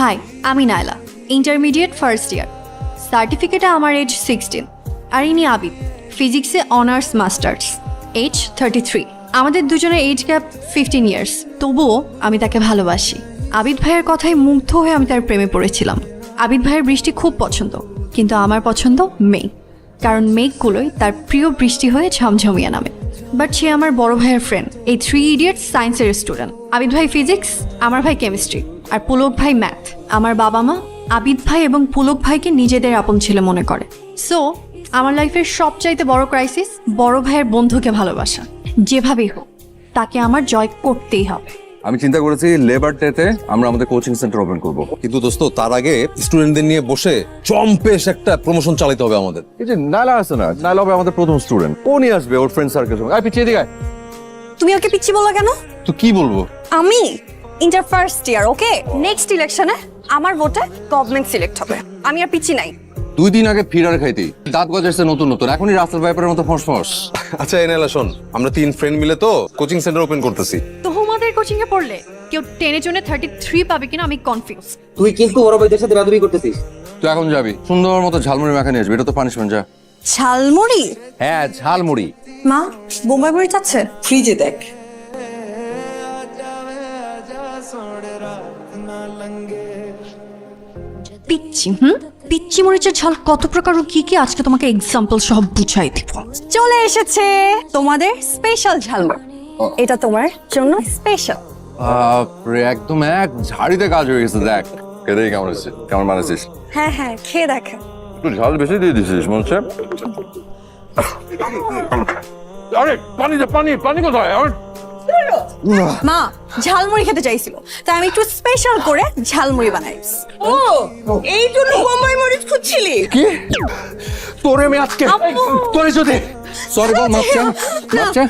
High, আমি Naila, intermediate first year. সার্টিফিকেটে আমার এজ 16। আর ইনি আবিদ, ফিজিক্সে অনার্স মাস্টার্স, এজ 33। আমাদের দুজনের এজ গ্যাপ 15 ইয়ার্স। তবুও আমি তাকে ভালোবাসি। আবিদ ভাইয়ের কথায় মুগ্ধ হয়ে আমি তার প্রেমে পড়েছিলাম। আবিদ ভাইয়ের বৃষ্টি খুব পছন্দ, কিন্তু আমার পছন্দ মেঘ, কারণ মেঘগুলোই তার প্রিয় বৃষ্টি হয়ে ঝমঝমিয়ে নামে। বাট সে আমার বড় ভাইয়ের ফ্রেন্ড। এই 3 ইডিয়টস সায়েন্সের স্টুডেন্ট। আবিদ ভাই ফিজিক্স, আমার ভাই কেমিস্ট্রি, আর পুলক ভাই ম্যাথ। আমার বাবা মা আবিদ ভাই এবং পুলক ভাইকে নিজেদের আপন ছেলে মনে করে। সো আমার লাইফের সবচাইতে বড় ক্রাইসিস বড় ভাইয়ের বন্ধুকে ভালোবাসা। যেভাবেই হোক তাকে আমার জয় করতেই হবে। আমি চিন্তা করেছি লেবার ডেতে আমরা আমাদের কোচিং সেন্টার ওপেন করব। কিন্তু দোস্ত তার আগে স্টুডেন্টদের নিয়ে বসে চম্পেশ একটা প্রমোশন চালাতে হবে আমাদের। এই যে নাইলা আছে না, নাইলা হবে আমাদের প্রথম স্টুডেন্ট। ও নিয়ে আসবে ওর ফ্রেন্ড সার্কেল সঙ্গে। আই পিছিয়ে দিকে। তুমি ওকে পিচ্ছি বললা কেন? তো কি বলবো? আমি ইন্টার ফার্স্ট ইয়ার, ওকে? নেক্সট ইলেকশনে আমার ভোটে গভর্নমেন্ট সিলেক্ট হবে। আমি আর পিচ্ছি নাই। 2 দিন আগে ফিরার খাইতি দাঁত গজাচ্ছে নতুন নতুন, এখনই রাস্তার ভাইপারের মতো ফসফস। আচ্ছা এনালা শোন, আমরা 3 ফ্রেন্ড মিলে তো কোচিং সেন্টার ওপেন করতেছি। তোমাদের কোচিং এ পড়লে কেউ 10 জনে 33 পাবে কিনা আমি কনফিউজ। তুই কিন্তু ওরা বইদের সাথে রাদুরি করতেছিস। তুই এখন যাবি সুন্দর মতো ঝালমুড়ি মাখা নিয়ে আসবি, এটা তো পানিশমেন্ট। যা। ঝালমুড়ি? হ্যাঁ ঝালমুড়ি। মা, বোম্বাই মরিচ আছে? ফ্রিজে দেখ। পিচ্ছি পিচ্ছি মরিচের ঝাল কত প্রকার ও কি কি আজকে তোমাকে এক্সাম্পল সহ বুঝাই দিব। চলে এসেছে তোমাদের স্পেশাল ঝালমুড়ি। এটা তোমার জন্য স্পেশাল। একদম এক ঝাড়িতে কাজ হয়ে গেছে। দেখ খেতে কেমন হয়েছে, কেমন বানাচ্ছিস? হ্যাঁ হ্যাঁ, খেয়ে দেখো। একটু ঝাল বেশি দিয়ে দিছিস মনে হচ্ছে। আরে পানি দে, পানি পানি কোথায়? মা ঝালমুড়ি খেতে চাইছিল, তাই আমি একটু স্পেশাল করে ঝালমুড়ি বানাইছি। ও এই জন্য বোম্বাই মরিচ খুঁজছিলি? কি তোরে আমি আজকে তোরে যদি সরি বল, মাফ চা মাফ চা।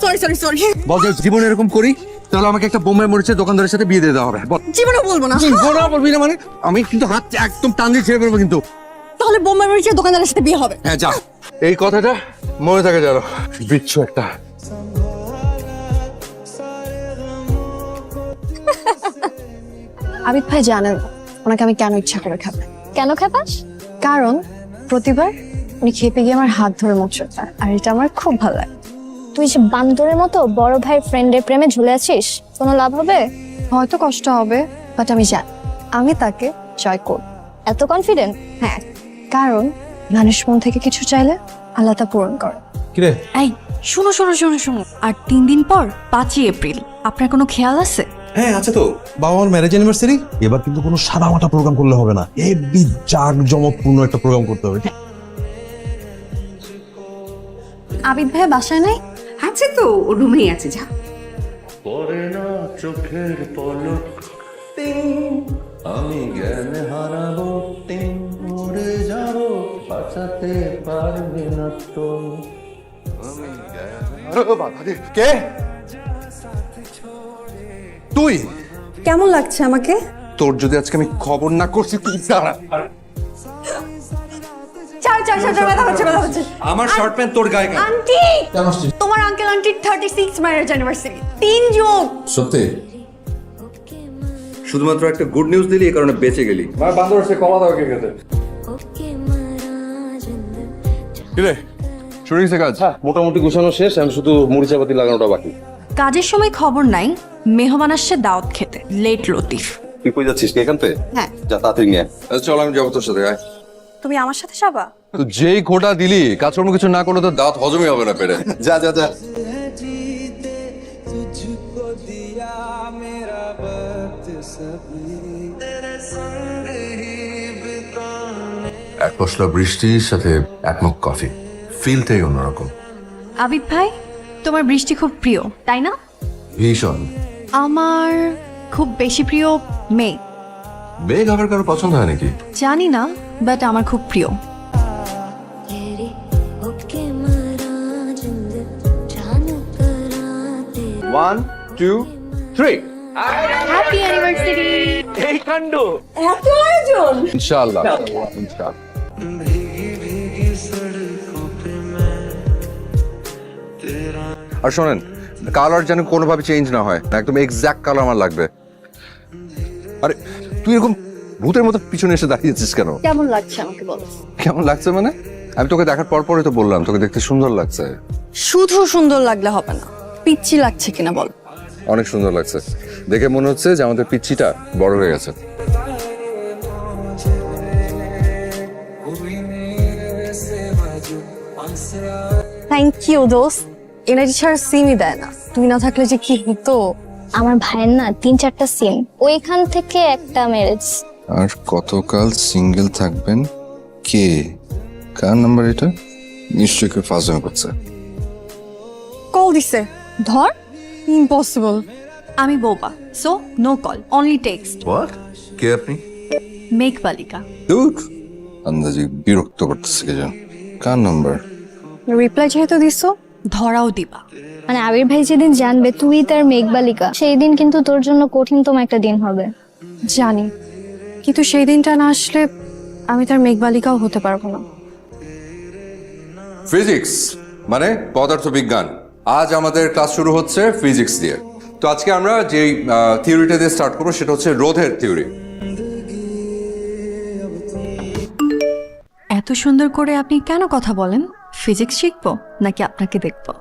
Sorry sorry sorry. বল যে জীবনে এরকম করি তাহলে আমাকে একটা বোম্বাই মরিচের দোকানদারের সাথে বিয়ে দিয়ে দেওয়া হবে। বল। জীবনে বলবো না। বলা বলবি না মানে? আমি কিন্তু হাত একদম টান দিয়ে ছেড়ে ফেলবো কিন্তু। তাহলে বোম্বাই মরিচের দোকানদারের সাথে বিয়ে হবে। হ্যাঁ যা, এই কথাটা মনে থাকে জানো। বিচ্ছু একটা। আবিদ ভাই জানেন ওনাকে আমি কেন ইচ্ছা করে খাবে। কেন খাবাস? কারণ প্রতিবার উনি খেপে গিয়ে আমার হাত ধরে মুখ চোখে, আর এটা আমার খুব ভালো লাগে। তুই যে বান্দরের মতো বড় ভাই ফ্রেন্ডের প্রেমে ঝুলে আছিস, কোনো লাভ হবে? হয়তো কষ্ট হবে, বাট আমি জানি আমি তাকে জয় করব। এত কনফিডেন্ট? হ্যাঁ, কারণ মানুষ মন থেকে কিছু চাইলে আল্লাহ তা পূরণ করে। কিরে এই শুনো শুনো শুনো শুনো, আর 3 দিন পর 5ই এপ্রিল। আপনার কোনো খেয়াল আছে? হ্যাঁ আছে তো, বাবা মার ম্যারেজ অ্যানিভার্সারি। এবার কিন্তু কোনো সাদা মাটা প্রোগ্রাম করলে হবে না, হেভি জাঁকজমকপূর্ণ একটা প্রোগ্রাম করতে হবে। আবিদ ভাই বাসায় নাই? আছে তো, ও রুমেই আছে। যা। পরে না চোখের পলক আমি জ্ঞান হারাবো, উড়ে যাবো, বাঁচাতে পারবে না তো। কে তুই? কেমন লাগছে আমাকে? তোর যদি আজকে আমি খবর না করছি তুই দাঁড়া। চার চার চার ব্যথা হচ্ছে ব্যথা হচ্ছে। আমার শর্ট প্যান্ট তোর গায়ে কেন? আন্টি, তোমার আঙ্কেল আন্টির 36 ম্যারেজ অ্যানিভার্সারি। 3 যোগ। সত্যি? শুধুমাত্র একটা গুড নিউজ দিলি, এই কারণে বেঁচে গেলি। আমার বান্দর সে কলা দাও কে খেতে। কিরে শুরু হয়েছে কাজ? মোটামুটি গুছানো শেষ, আমি শুধু মরিচাপাতি লাগানোটা বাকি। কাজের সময় খবর নাই, মেহমান আসছে দাওয়াত খেতে। লেট লতিফ। তুই কই যাচ্ছিস এখান থেকে? হ্যাঁ। যা তাড়াতাড়ি নিয়ে আয়। চল আমি যাবো তোর সাথে। আয়। তুমি আমার সাথে যাবা? তো যেই খোটা দিলি, কাজকর্ম কিছু না করলে তো দাঁত হজমই হবে না পেরে। যা যা যা। এক পশলা বৃষ্টির সাথে এক মগ কফি, ফিলটাই অন্যরকম। আবিদ ভাই, তোমার বৃষ্টি খুব প্রিয় তাই না? ভীষণ। আমার খুব বেশি প্রিয় মেঘ। মেঘ আবার কারো পছন্দ হয় নাকি? জানি না, বাট আমার খুব প্রিয়। 1 2 3 হ্যাপি অ্যানিভার্সারি। এই কাণ্ড। এত আয়োজন। ইনশাআল্লাহ ইনশাআল্লাহ। আর শোনেন, কালার যেন কোনোভাবে চেঞ্জ না হয়, একদম এক্সাক্ট কালার আমার লাগবে। আরে তুই এরকম ভূতের মতো পিছনে এসে দাঁড়িয়েছিস কেন? কেমন লাগছে আমাকে বলো? কেমন লাগছে মানে? আমি তোকে দেখার পর পরে তো বললাম তোকে দেখতে সুন্দর লাগছে। শুধু সুন্দর লাগলে হবে না, পিচ্ছি লাগছে কিনা বল। অনেক সুন্দর লাগছে, দেখে মনে হচ্ছে যে আমাদের পিচ্চিটা বড় হয়ে গেছে। থ্যাংক ইউ দোস্ত, এনার্জি ছাড়া সিমই দেয় না। তুমি না থাকলে যে কি হতো। আমার ভাইয়ের না 3-4টা সিম, ওইখান থেকে একটা ম্যারেজ। আর কতকাল সিঙ্গেল থাকবেন? কে, কার নাম্বার এটা? নিশ্চয়ই কেউ ফাজলামি করছে। কল দিছে, ধর। ইম্পসিবল। আমি বোবা, so no call, only text. What? কে আপনি? মেঘ বালিকা। দূর, আন্দাজি বিরক্ত করতেছে কে জান। কার নাম্বার? রিপ্লাই যেহেতু দিছো, ধরাও দিবা। মানে আবির ভাই যেদিন জানবে তুই তার মেঘবালিকা, সেই দিন কিন্তু তোর জন্য কঠিনতম একটা দিন হবে। জানি, কিন্তু সেই দিনটা না আসলে আমি তার মেঘবালিকাও হতে পারবো না। ফিজিক্স মানে পদার্থবিজ্ঞান। আজ আমাদের ক্লাস শুরু হচ্ছে ফিজিক্স দিয়ে। তো আজকে আমরা যে থিওরিটা দিয়ে স্টার্ট করবো সেটা হচ্ছে রোধের থিওরি। এত সুন্দর করে আপনি কেন কথা বলেন? ফিজিক্স শিখবো নাকি আপনাকে দেখবো?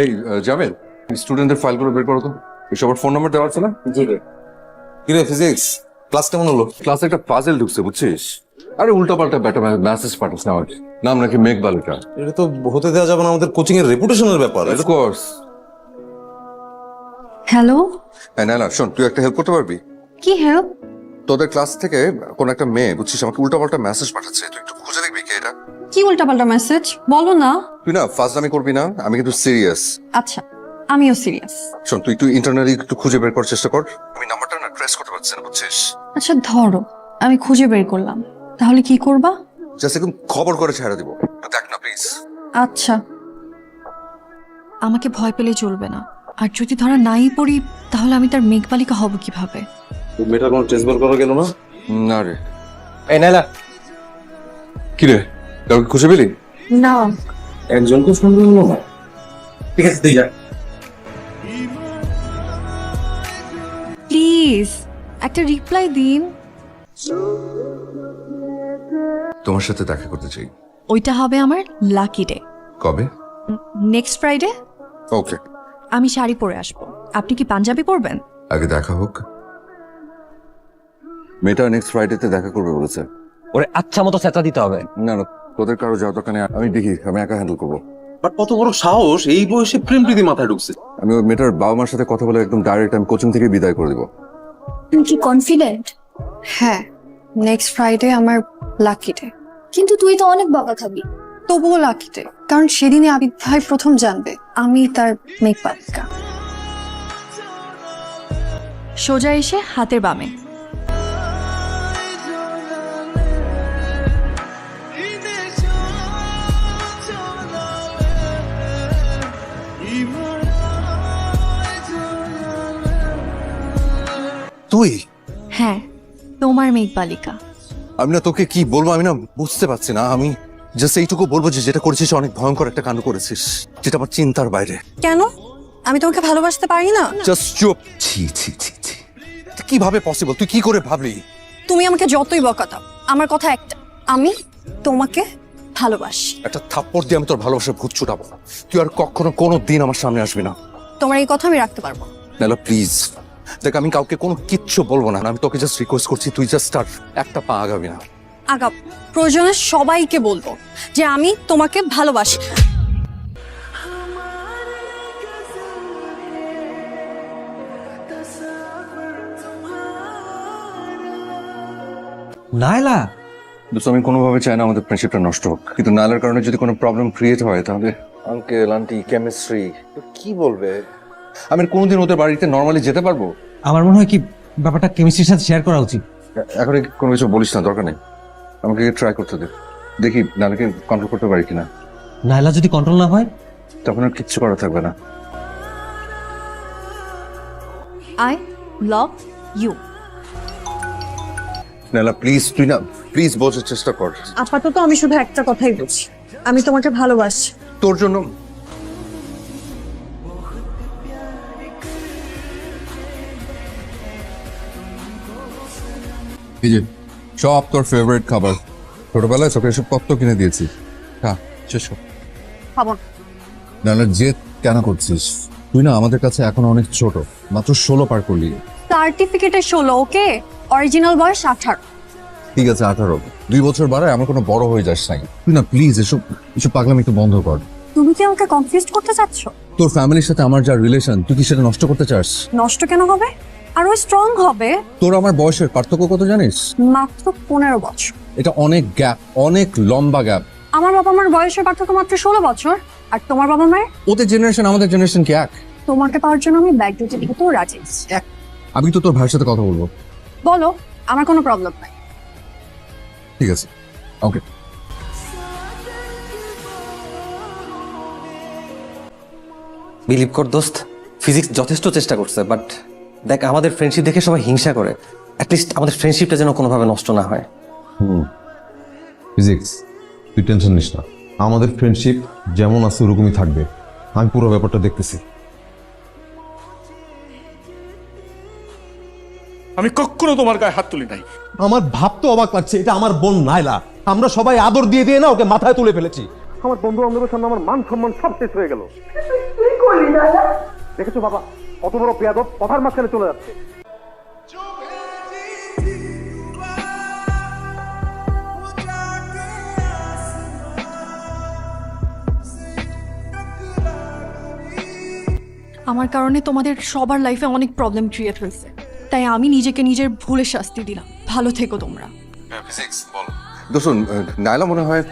এই জামিল, স্টুডেন্টদের ফাইলগুলো বের করো তো। সবার ফোন নাম্বার দেওয়া আছে না? জি রে। কিরে ফিজিক্স ক্লাস কেমন হলো? ক্লাসে একটা পাজেল ঢুকছে বুঝছিস? আরে উল্টাপাল্টা ব্যাটা মেসেজ পাঠাস না আমাকে। নাম নাকি মেঘ বালিকা। এটা তো হতে দেওয়া যাবে না, আমাদের কোচিং এর রেপুটেশনের ব্যাপার। অফকোর্স। হ্যালো, হ্যাঁ না শোন, তুই একটা হেল্প করতে পারবি? কি হেল্প? তোদের ক্লাস থেকে কোন একটা মেয়ে বুঝছিস আমাকে উল্টাপাল্টা মেসেজ পাঠাচ্ছে, তুই একটু খুঁজে দেখবি কে এটা? কি উল্টাপাল্টা মেসেজ বলো না। তুই না ফাজলামি করবি না, আমি কিন্তু সিরিয়াস। আচ্ছা, আমিও সিরিয়াস। শোন, তুই একটু ইন্টারনালি একটু খুঁজে বের করার চেষ্টা কর। আমি নাম্বারটা না ট্রেস করতে পারছি না বুঝছিস? আচ্ছা ধরো, আমি খুঁজে বের করলাম, তাহলে কি করবা? জাস্ট একদম খবর করে ছেড়ে দিব, একটু দেখ না প্লিজ। আচ্ছা, আমাকে ভয় পেলে চলবে না। আর যদি ধরা নাই পড়ি, তাহলে আমি তার মেঘবালিকা হব কিভাবে? মেয়েটার কোনো টেস্ট বের করা গেল না? না রে। এই নাইলা, কি রে, কাউকে খুঁজে পেলি? না, একজনকে সুন্দর হলো না। ঠিক আছে তুই যা। প্লিজ একটা রিপ্লাই দিন। তোমার সাথে দেখা করতে চাই। ওইটা হবে আমার লাকি ডে। কবে? Next Friday. ওকে। আমি শাড়ি পরে আসবো, আপনি কি পাঞ্জাবি পরবেন? আগে দেখা হোক। মেয়েটা নেক্সট ফ্রাইডেতে দেখা করবে বলেছে। ওরে আচ্ছা মতো চেঁচা দিতে হবে। না না, তোদের কারো যাওয়ার দরকার নেই, আমি দেখি, আমি একা হ্যান্ডেল করবো। বাট কত বড় সাহস, এই বয়সে প্রেম প্রীতি মাথায় ঢুকছে। আমি ওই মেয়েটার বাবা মার সাথে কথা বলে একদম ডাইরেক্ট আমি কোচিং থেকে বিদায় করে দিব। তুমি কি কনফিডেন্ট? হ্যাঁ, নেক্সট ফ্রাইডে আমার লাকি ডে। কিন্তু তুই তো অনেক বকা খাবি। তবুও লাকি ডে, কারণ সেদিনে আবিদ ভাই প্রথম জানবে আমি তার মেঘবালিকা। সোজা এসে হাতের বামে। তুই? হ্যাঁ, তোমার মেঘবালিকা। আমি না তোকে কি বলবো, আমি না বুঝতে পারছি না। আমি জাস্ট এইটুকু বলবো যে যেটা করেছিস অনেক ভয়ঙ্কর একটা কাণ্ড করেছিস, যেটা আমার চিন্তার বাইরে। কেন? আমি তোমাকে ভালোবাসতে পারি না? জাস্ট চুপ। ছি ছি ছি ছি, এটা কিভাবে পসিবল? তুই কি করে ভাবলি? তুমি আমাকে যতই বকা দাও, আমার কথা একটা, আমি তোমাকে ভালোবাসি। একটা থাপ্পড় দিয়ে আমি তোর ভালোবাসার ভূত ছুটাবো। তুই আর কখনো কোনো দিন আমার সামনে আসবি না। তোমার এই কথা আমি রাখতে পারবো। নাহলে প্লিজ দেখ, আমি কাউকে কোনো কিচ্ছু বলবো না। আমি তোকে জাস্ট রিকোয়েস্ট করছি, তুই জাস্ট আর একটা পা আগাবি না। আগাম প্রয়োজনে সবাইকে বলবো যে আমি তোমাকে ভালোবাসি। নাইলা, দোস্ত, আমি কোনোভাবে চাই না আমাদের ফ্রেন্ডশিপটা নষ্ট হোক, কিন্তু নালের কারণে যদি কোনো প্রবলেম ক্রিয়েট হয় তাহলে আঙ্কেল আন্টি কেমিস্ট্রি কি বলবে? আমি আর কোনোদিন ওদের বাড়িতে নর্মালি যেতে পারবো? আমার মনে হয় কি ব্যাপারটা কেমিস্ট্রির সাথে শেয়ার করা উচিত। এখন কোনো কিছু বলিস না, দরকার নেই। আমাকে ট্রাই করতে দে, দেখি নালকে কন্ট্রোল করতে পারি কিনা। নাইলা যদি কন্ট্রোল না হয় তখন আর কিচ্ছু করা থাকবে না। I love you. নালা প্লিজ, তুই না প্লিজ বোঝার চেষ্টা কর। আপাতত আমি শুধু একটা কথাই বলছি, আমি তোমাকে ভালোবাসি। তোর জন্য এই যে সব তোর ফেভারিট খাবার, ছোটবেলায় তোকে এসব কত কিনে দিয়েছি। হ্যাঁ শেষ কর। খাবো না। নাহলে জেদ কেন করছিস? তুই না আমাদের কাছে এখন অনেক ছোট, মাত্র 16 পার করলি। সার্টিফিকেটে 16, ওকে? অরিজিনাল বয়স 18। ঠিক আছে 18, 2 বছর বাড়ায় আমার কোনো বড় হয়ে যাস নাই। তুই না প্লিজ এসব এসব পাগলামি একটু বন্ধ কর। তুমি কি আমাকে কনফিউজ করতে চাচ্ছ? তোর ফ্যামিলির সাথে আমার যা রিলেশন, তুই কি সেটা নষ্ট করতে চাস? নষ্ট কেন হবে? আরো স্ট্রং হবে। তোর আমার বয়সের পার্থক্য কত জানিস? মাত্র 15 বছর। এটা অনেক গ্যাপ, অনেক লম্বা গ্যাপ। আমার বাবা মার বয়সের পার্থক্য মাত্র 16 বছর। আর তোমার বাবা মায়ের? ওদের জেনারেশন আমাদের জেনারেশন কি এক? তোমাকে পাওয়ার জন্য আমি ব্যাগ দুটি দিকে তো রাজি। আমি তো তোর ভাইয়ের সাথে কথা বলবো। বলো, আমার কোনো প্রবলেম নাই। ঠিক আছে, ওকে। বিলিভ কর দোস্ত, ফিজিক্স যথেষ্ট চেষ্টা করছে, বাট দেখ আমাদের ফ্রেন্ডশিপ দেখে সবাই হিংসা করে। অ্যাটলিস্ট আমাদের ফ্রেন্ডশিপটা যেন কোনোভাবে নষ্ট না হয়। ফিজিক্স, তুই টেনশন নিস না, আমাদের ফ্রেন্ডশিপ যেমন আছে ওরকমই থাকবে। আমি পুরো ব্যাপারটা দেখতেছি। আমি কখনো তোমার গায়ে হাত তুলি নাই। আমার ভাবতে অবাক লাগছে, এটা আমার বোন নাইলা। আমরা সবাই আদর দিয়ে দিয়ে না ওকে মাথায় তুলে ফেলেছি। আমার বন্ধু বান্ধবের সামনে আমার মান সম্মান সব শেষ হয়ে গেল। দেখেছো বাবা, কত বড় পেয়াদব কথার মাঝখানে চলে যাচ্ছে। আমার কারণে তোমাদের সবার লাইফে অনেক প্রবলেম ক্রিয়েট হয়েছে, তাই আমি নিজেকে নিজের ভুলের শাস্তি দিলাম। ভালো থেকো তোমরা। দোষণ নাইলা মনে হয়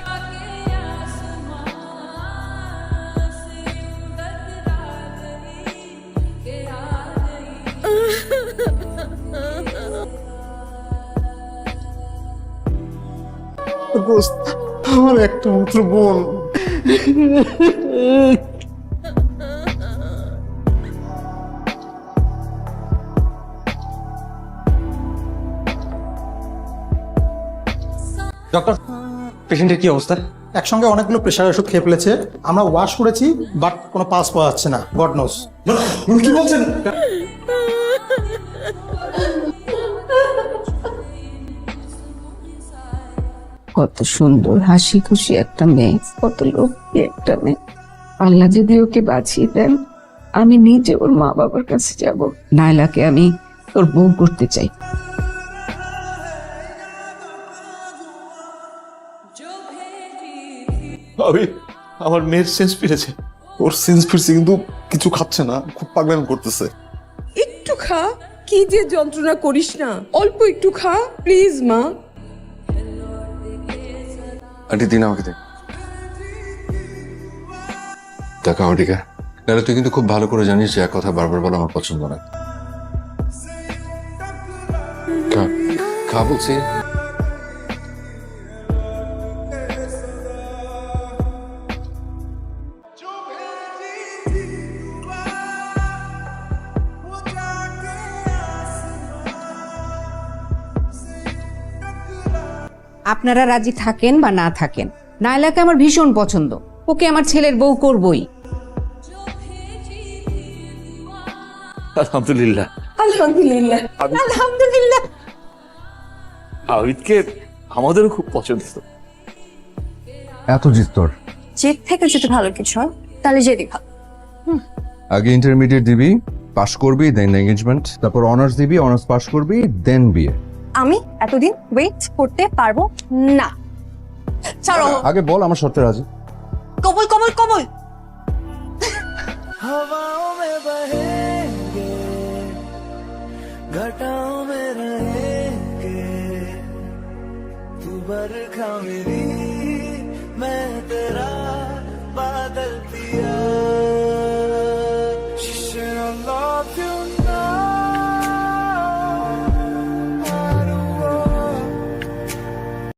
আমার একটা মাত্র বোন। ডক্টর, পেশেন্টের কি অবস্থা? একসঙ্গে অনেকগুলো প্রেশার ওষুধ খেয়ে ফেলেছে। আমরা ওয়াশ করেছি, বাট কোনো পাস পাওয়া যাচ্ছে না। God knows. কি বলছেন? কত সুন্দর হাসি খুশি একটা মেয়ে, কত লক্ষ্মী একটা মেয়ে। আল্লাহ যদি ওকে বাঁচিয়ে দেন, আমি নিজে ওর মা বাবার কাছে যাব। নাইলাকে আমি তোর বউ করতে চাই। ভাবি, আমার মেয়ের সেন্স ফিরেছে। ওর সেন্স ফিরছে কিন্তু কিছু খাচ্ছে না, খুব পাগলামি করতেছে। একটু খা, কি যে যন্ত্রণা করিস না, অল্প একটু খা প্লিজ মা। আন্টি দিন আমাকে দেখ। দেখা আমার টিকা। তাহলে তুই কিন্তু খুব ভালো করে জানিস যে এক কথা বারবার বলা আমার পছন্দ না। খা বলছি। আপনারা রাজি থাকেন বা না থাকেন, নাইলাকে আমার ভীষণ পছন্দ। ওকে আমার ছেলের বউ করবই। আলহামদুলিল্লাহ। আলহামদুলিল্লাহ, আলহামদুলিল্লাহ। আবিদকে আমাদেরও খুব পছন্দ। এত জিত তোর? জেদ থেকে যদি ভালো কিছু হয় তাহলে জেদি ভালো। আগে ইন্টারমিডিয়েট দিবি, পাস করবি, দেন এঙ্গেজমেন্ট, তারপর অনার্স দিবি, অনার্স পাস করবি, দেন বিয়ে। আমি এতদিন ওয়েট করতে পারবো না। ছাড়ো। আগে বল আমার শর্তে রাজি। কবুল কবুল কবুল। हवाओं में बहेंगे, घटाओं में रहेंगे, तू बरखा मेरी, मैं तेरा